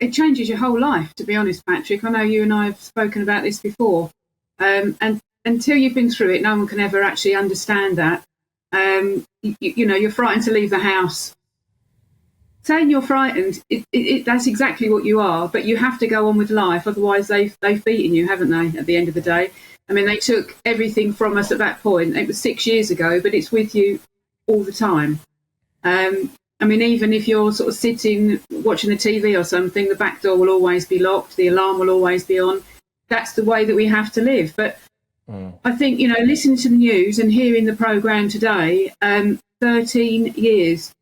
it changes your whole life, to be honest, Patrick. I know you and I have spoken about this before. And until you've been through it, no one can ever actually understand that. You're frightened to leave the house. Saying you're frightened, that's exactly what you are, but you have to go on with life. Otherwise, they've beaten you, haven't they, at the end of the day? I mean, they took everything from us at that point. It was 6 years ago, but it's with you all the time. I mean, even if you're sort of sitting, watching the TV or something, the back door will always be locked, the alarm will always be on. That's the way that we have to live. But I think, listening to the news and hearing the programme today, 13 years.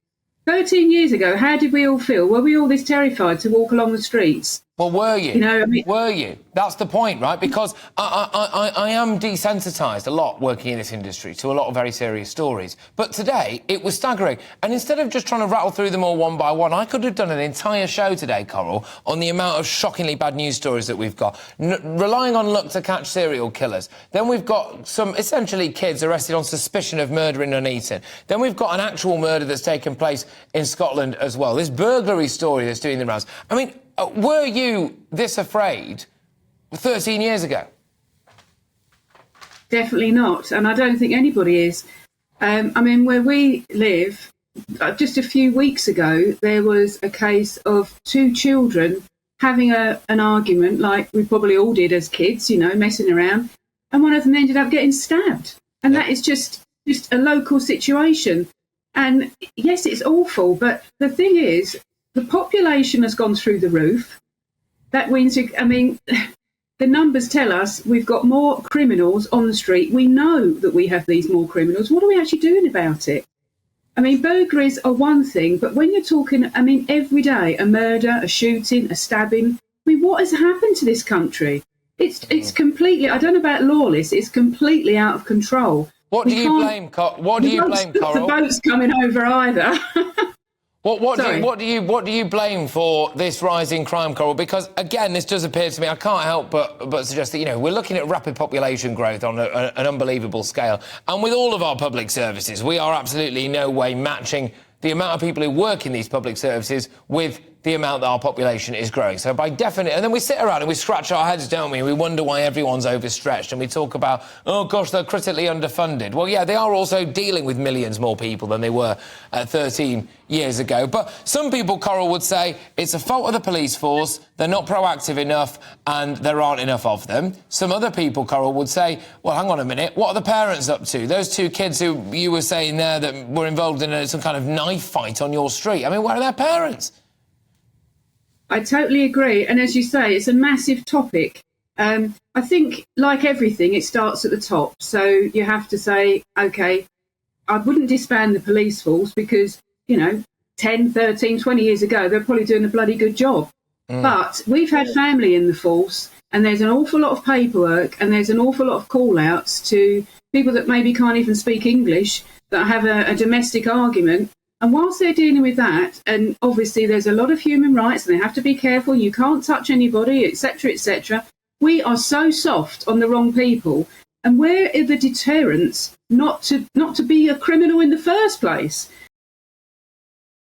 13 years ago, how did we all feel? Were we all this terrified to walk along the streets? Well, were you? Were you? That's the point, right? Because I am desensitised a lot working in this industry to a lot of very serious stories. But today, it was staggering. And instead of just trying to rattle through them all one by one, I could have done an entire show today, Coral, on the amount of shockingly bad news stories that we've got. Relying on luck to catch serial killers. Then we've got some, essentially, kids arrested on suspicion of murdering Nuneaton. Then we've got an actual murder that's taken place in Scotland as well. This burglary story that's doing the rounds. I mean, were you this afraid 13 years ago? Definitely not. And I don't think anybody is. I mean, where we live, just a few weeks ago, there was a case of two children having an argument, like we probably all did as kids, messing around. And one of them ended up getting stabbed. And that is just a local situation. And yes, it's awful. But the thing is, the population has gone through the roof. That means, the numbers tell us we've got more criminals on the street. We know that we have these more criminals. What are we actually doing about it? I mean, burglaries are one thing, but when you're talking, every day, a murder, a shooting, a stabbing, what has happened to this country? It's completely, I don't know about lawless, it's completely out of control. What do you blame, Coral? The boat's coming over either. What do you blame for this rise in crime, Coral? Because, again, this does appear to me, I can't help but suggest that, we're looking at rapid population growth on an unbelievable scale. And with all of our public services, we are absolutely in no way matching the amount of people who work in these public services with the amount that our population is growing. So by definition, and then we sit around and we scratch our heads, don't we? We wonder why everyone's overstretched, and we talk about, oh gosh, they're critically underfunded. Well, yeah, they are also dealing with millions more people than they were 13 years ago. But some people, Coral, would say it's a fault of the police force, they're not proactive enough, and there aren't enough of them. Some other people, Coral, would say, well, hang on a minute, what are the parents up to? Those two kids who you were saying there that were involved in some kind of knife fight on your street, where are their parents? I totally agree. And as you say, it's a massive topic. I think, like everything, it starts at the top. So you have to say, OK, I wouldn't disband the police force because, 10, 13, 20 years ago, they're probably doing a bloody good job. But we've had family in the force, and there's an awful lot of paperwork, and there's an awful lot of call-outs to people that maybe can't even speak English, that have a domestic argument. And whilst they're dealing with that, and obviously there's a lot of human rights and they have to be careful, you can't touch anybody, etc., we are so soft on the wrong people. And where are the deterrents not to be a criminal in the first place?